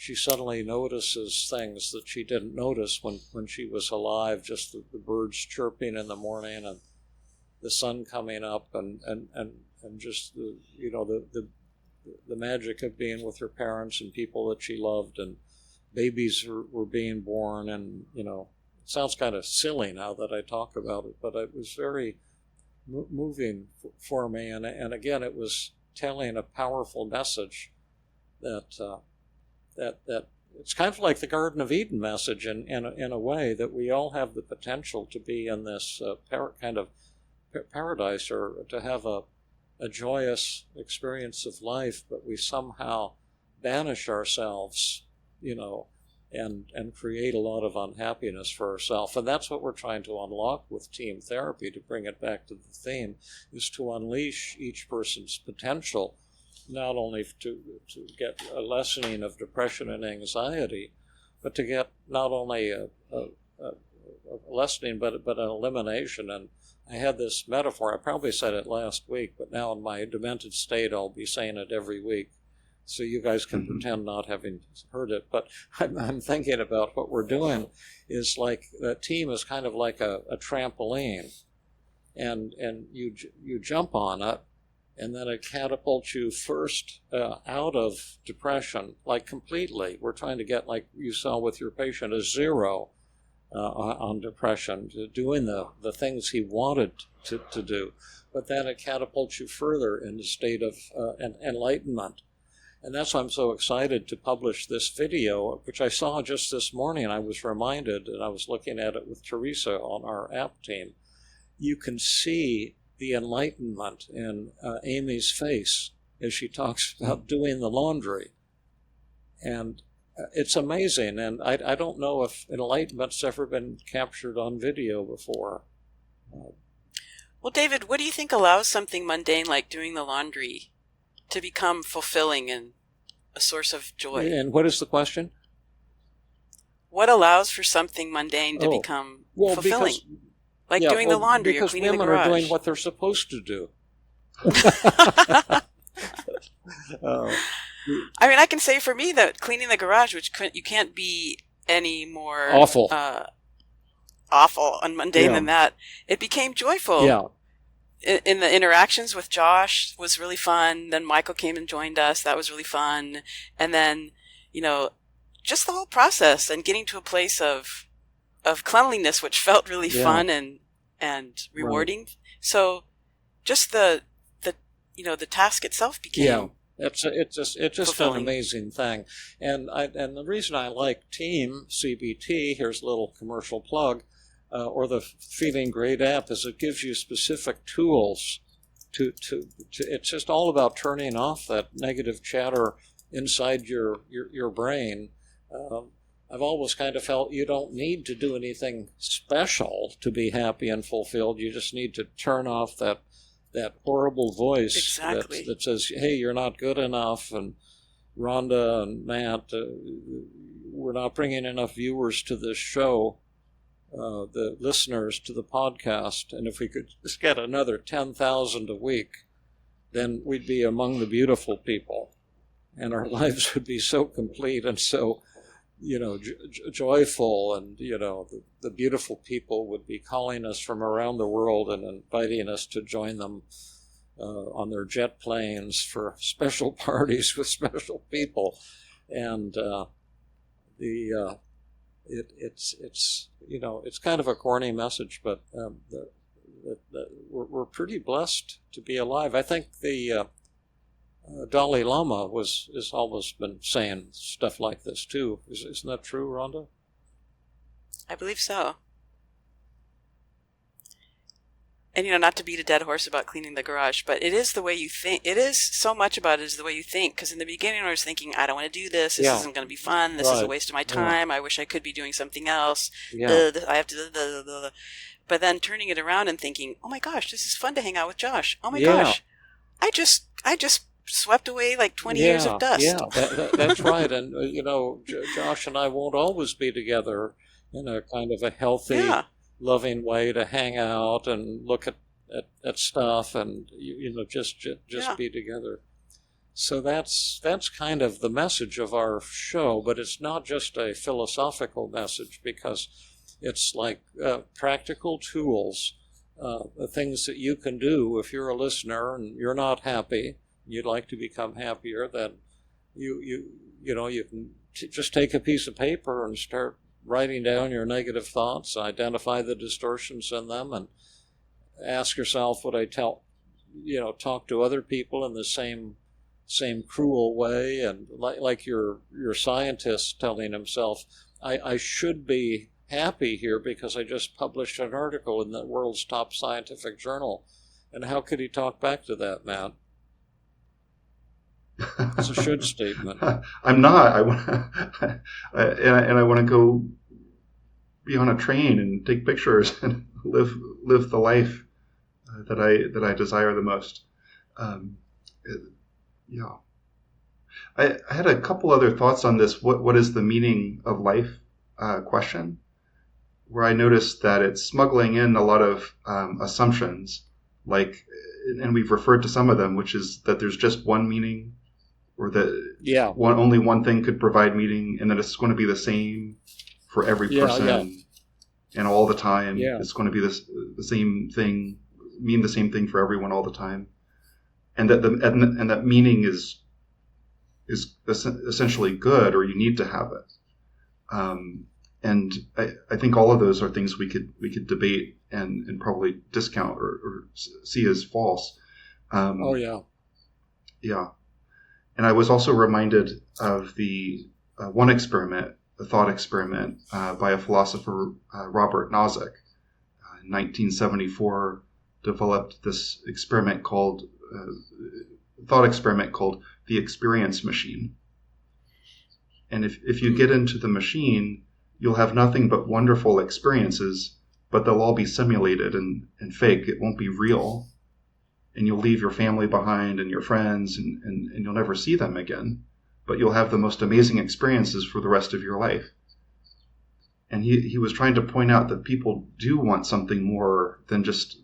she suddenly notices things that she didn't notice when she was alive, just the birds chirping in the morning and the sun coming up, and just the magic of being with her parents and people that she loved, and babies were being born, and it sounds kind of silly now that I talk about it, but it was very moving for me, and again, it was telling a powerful message that it's kind of like the Garden of Eden message in a way, that we all have the potential to be in this kind of paradise, or to have a joyous experience of life, but we somehow banish ourselves, and create a lot of unhappiness for ourselves. And that's what we're trying to unlock with team therapy, to bring it back to the theme, is to unleash each person's potential, not only to get a lessening of depression and anxiety, but to get not only a lessening, but an elimination. And I had this metaphor, I probably said it last week, but now in my demented state, I'll be saying it every week, so you guys can pretend not having heard it. But I'm thinking about what we're doing is like, the team is kind of like a trampoline, and you jump on it, and then it catapults you first out of depression, like completely. We're trying to get, like you saw with your patient, a 0 on depression, to doing the things he wanted to do. But then it catapults you further in the state of enlightenment. And that's why I'm so excited to publish this video, which I saw just this morning. I was reminded, and I was looking at it with Teresa on our app team. You can see the enlightenment in Amy's face as she talks about doing the laundry. And it's amazing, and I don't know if enlightenment's ever been captured on video before. Well, David, what do you think allows something mundane like doing the laundry to become fulfilling and a source of joy? And what is the question? What allows for something mundane to become fulfilling? Like doing the laundry or cleaning the garage. Because women are doing what they're supposed to do. I mean, I can say for me that cleaning the garage, which you can't be any more awful and mundane than that, it became joyful. Yeah. In the interactions with Josh was really fun. Then Michael came and joined us. That was really fun. And then, just the whole process and getting to a place of cleanliness, which felt really fun and rewarding. Right. So just the task itself became it's just an amazing thing. And the reason I like Team CBT, here's a little commercial plug, or the Feeling Great app, is it gives you specific tools to it's just all about turning off that negative chatter inside your brain. I've always kind of felt you don't need to do anything special to be happy and fulfilled. You just need to turn off that that horrible voice Exactly. that says, hey, you're not good enough, and Rhonda and Matt, we're not bringing enough viewers to this show, the listeners to the podcast, and if we could just get another 10,000 a week, then we'd be among the beautiful people, and our lives would be so complete and so, joyful, and, the beautiful people would be calling us from around the world and inviting us to join them on their jet planes for special parties with special people. And it's kind of a corny message, but we're pretty blessed to be alive. I think the Dalai Lama has always been saying stuff like this too. Isn't that true, Rhonda? I believe so. And, not to beat a dead horse about cleaning the garage, but it is the way you think. It is so much about it is the way you think. Because in the beginning, I was thinking, I don't want to do this. This isn't going to be fun. This is a waste of my time. I wish I could be doing something else. I have to. But then turning it around and thinking, oh my gosh, this is fun to hang out with Josh. Oh my gosh, I just swept away like 20 years of dust. Yeah, that's right. And Josh and I won't always be together in a kind of a healthy, loving way to hang out and look at stuff and just be together. So that's kind of the message of our show, but it's not just a philosophical message, because it's like practical tools, the things that you can do if you're a listener and you're not happy, you'd like to become happier, then you can just take a piece of paper and start writing down your negative thoughts, identify the distortions in them, and ask yourself, would I talk to other people in the same cruel way? And like your scientist telling himself, I should be happy here because I just published an article in the world's top scientific journal. And how could he talk back to that, Matt? It's a should statement. I'm not. I want and I want to go be on a train and take pictures and live the life that I desire the most. I had a couple other thoughts on this. What is the meaning of life question, where I noticed that it's smuggling in a lot of assumptions, and we've referred to some of them, which is that there's just one meaning, or that only one thing could provide meaning, and that it's going to be the same for every person and all the time. It's going to be the same thing, mean the same thing for everyone all the time, and that that meaning is essentially good, or you need to have it. And I think all of those are things we could debate and probably discount or see as false. And I was also reminded of the one experiment, a thought experiment by a philosopher, Robert Nozick, in 1974, developed this experiment called thought experiment called the experience machine. And if you get into the machine, you'll have nothing but wonderful experiences, but they'll all be simulated and fake. It won't be real. And you'll leave your family behind and your friends, and you'll never see them again. But you'll have the most amazing experiences for the rest of your life. And he was trying to point out that people do want something more than just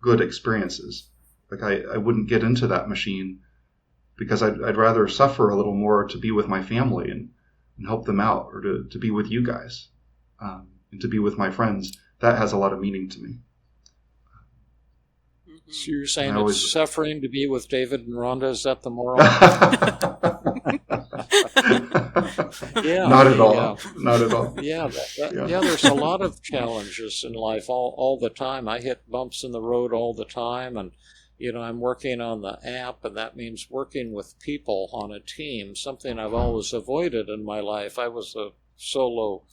good experiences. Like I wouldn't get into that machine because I'd rather suffer a little more to be with my family and help them out, or to be with you guys, and to be with my friends. That has a lot of meaning to me. So you're saying it's suffering to be with David and Rhonda? Is that the moral? Not at all. Not at all. There's a lot of challenges in life all the time. I hit bumps in the road all the time, and I'm working on the app, and that means working with people on a team, something I've always avoided in my life. I was a solo,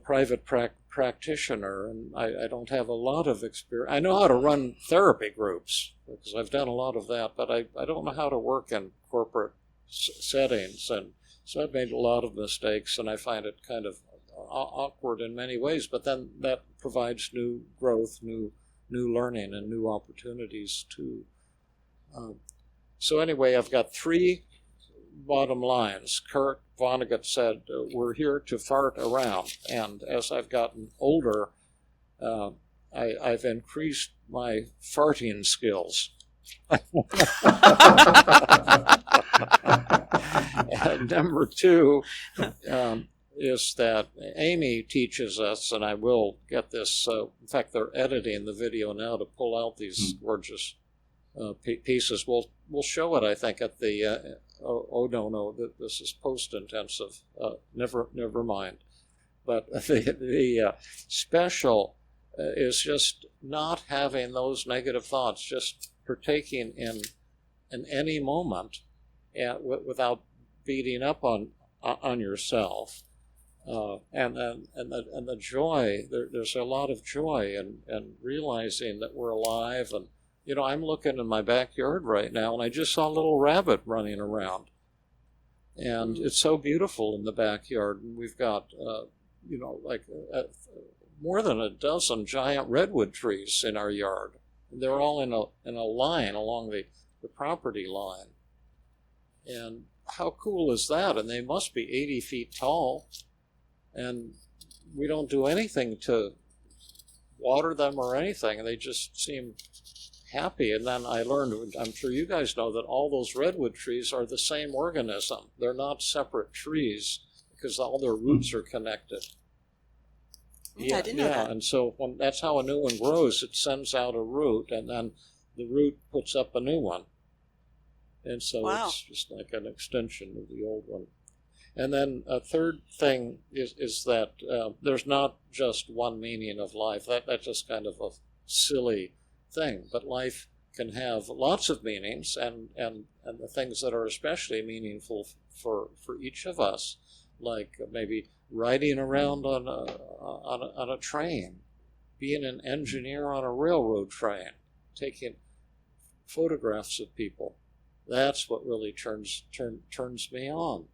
private practitioner, and I don't have a lot of experience. I know how to run therapy groups because I've done a lot of that, but I don't know how to work in corporate settings, and so I've made a lot of mistakes, and I find it kind of awkward in many ways, but then that provides new growth, new new learning and new opportunities too. So anyway, I've got 3 bottom lines. Kurt Vonnegut said, we're here to fart around. And as I've gotten older, I've increased my farting skills. And number 2 is that Amy teaches us, and I will get this, in fact, they're editing the video now to pull out these gorgeous pieces. We'll show it, I think, at the, no, this is post-intensive, never mind. But the special is just not having those negative thoughts, just partaking in any moment without beating up on yourself. And the joy, there's a lot of joy in realizing that we're alive. And, I'm looking in my backyard right now, and I just saw a little rabbit running around. And it's so beautiful in the backyard. And we've got, more than a dozen giant redwood trees in our yard. They're all in a line along the property line. And how cool is that? And they must be 80 feet tall. And we don't do anything to water them or anything. And they just seem happy. And then I learned, I'm sure you guys know, that all those redwood trees are the same organism. They're not separate trees because all their roots are connected. Yeah, I didn't know that. And so that's how a new one grows. It sends out a root, and then the root puts up a new one. And so It's just like an extension of the old one. And then a third thing is that there's not just one meaning of life. That's just kind of a silly thing. But life can have lots of meanings, and the things that are especially meaningful for each of us, like maybe riding around on a train, being an engineer on a railroad train, taking photographs of people. That's what really turns me on.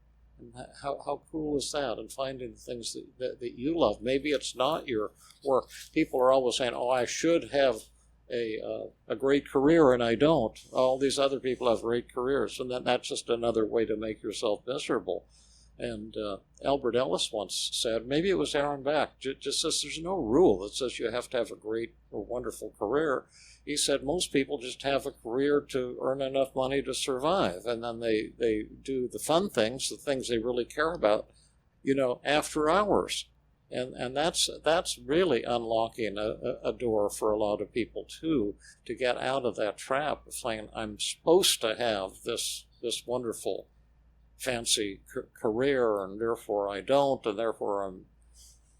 And how cool is that? And finding things that you love. Maybe it's not your work. People are always saying, I should have a great career, and I don't. All these other people have great careers. And that's just another way to make yourself miserable. And Albert Ellis once said, maybe it was Aaron Beck, just says there's no rule that says you have to have a great or wonderful career. He said most people just have a career to earn enough money to survive, and then they do the fun things, the things they really care about, after hours. And that's really unlocking a door for a lot of people, too, to get out of that trap of saying, I'm supposed to have this wonderful fancy career, and therefore I don't, and therefore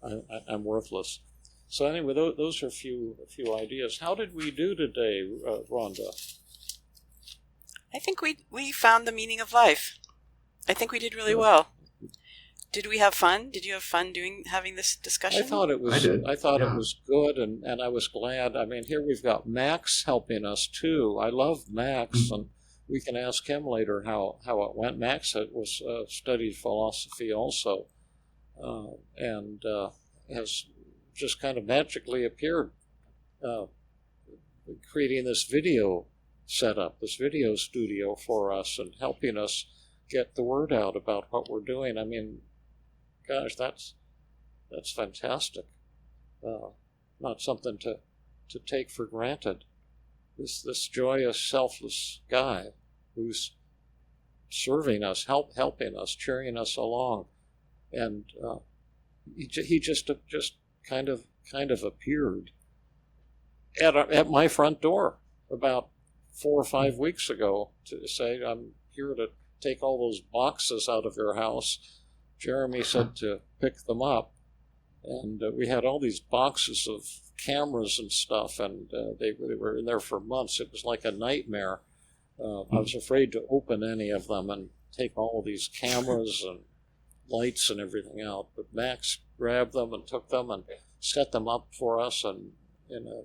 I'm worthless. So anyway, those are a few ideas. How did we do today, Rhonda? I think we found the meaning of life. I think we did really well. Did we have fun? Did you have fun having this discussion? I thought it was. I thought it was good, and I was glad. I mean, here we've got Max helping us too. I love Max, and we can ask him later how it went. Max was studied philosophy also, and has just kind of magically appeared, creating this video setup, this video studio for us, and helping us get the word out about what we're doing. I mean, gosh, that's fantastic. Not something to take for granted. This joyous, selfless guy who's serving us, helping us, cheering us along, and he just kind of appeared at my front door about 4 or 5 weeks ago to say, I'm here to take all those boxes out of your house. Jeremy said to pick them up, and we had all these boxes of cameras and stuff, and they were in there for months. It was like a nightmare. I was afraid to open any of them and take all of these cameras and lights and everything out. But Max grabbed them and took them and set them up for us, and in a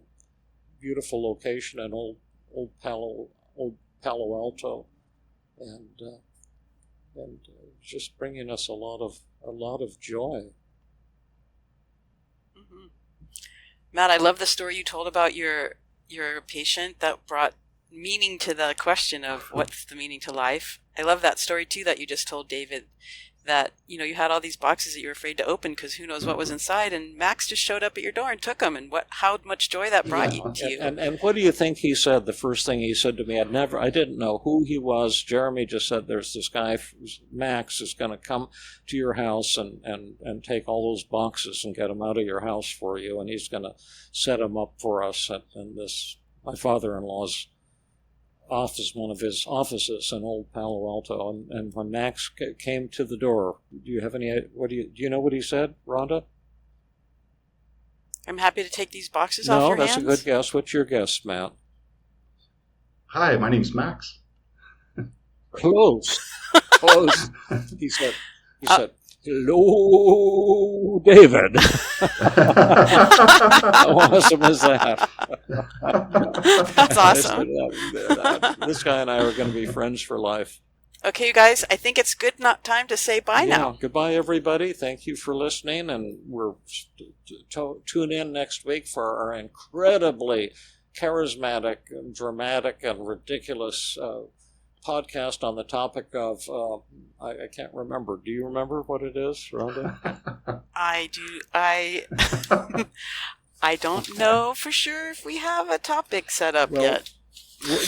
beautiful location in old Palo Alto, and just bringing us a lot of joy. Mm-hmm. Matt, I love the story you told about your your patient that brought meaning to the question of what's the meaning to life. I love that story too that you just told, David, that you had all these boxes that you were afraid to open because who knows what was inside, and Max just showed up at your door and took them, and how much joy that brought to you. And what do you think he said? The first thing he said to me, I didn't know who he was. Jeremy just said, there's this guy, Max, is going to come to your house and take all those boxes and get them out of your house for you, and he's going to set them up for us in this, my father-in-law's office, one of his offices in Old Palo Alto. And when Max came to the door, do you know what he said, Rhonda? I'm happy to take these boxes off your hands. No, that's a good guess. What's your guess, Matt? Hi, my name's Max. Close. He said, hello, David. How awesome is that? That's awesome. This guy and I are going to be friends for life. Okay, you guys, I think it's good time to say bye now. Goodbye, everybody. Thank you for listening, and we're tune in next week for our incredibly charismatic and dramatic and ridiculous podcast on the topic of, I can't remember. Do you remember what it is, Rhonda? I do. I don't know for sure if we have a topic set up yet.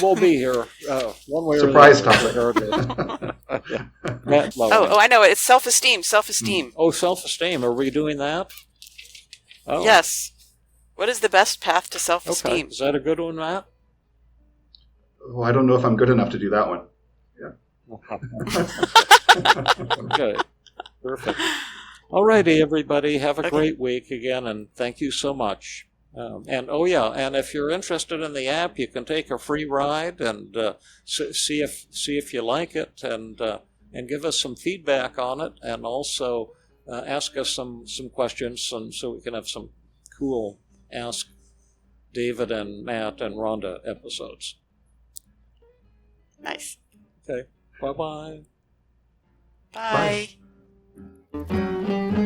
We'll be here one way Surprise or another. topic. I know it. It's self-esteem. Self-esteem. Oh, self-esteem. Are we doing that? Oh. Yes. What is the best path to self-esteem? Okay. Is that a good one, Matt? Oh, I don't know if I'm good enough to do that one. Yeah. Okay. Perfect. All righty, everybody. Have a great week again, and thank you so much. And if you're interested in the app, you can take a free ride and see if you like it, and give us some feedback on it, and also ask us some questions, so we can have some cool Ask David and Matt and Rhonda episodes. Nice. Okay. Bye-bye. Bye. Bye.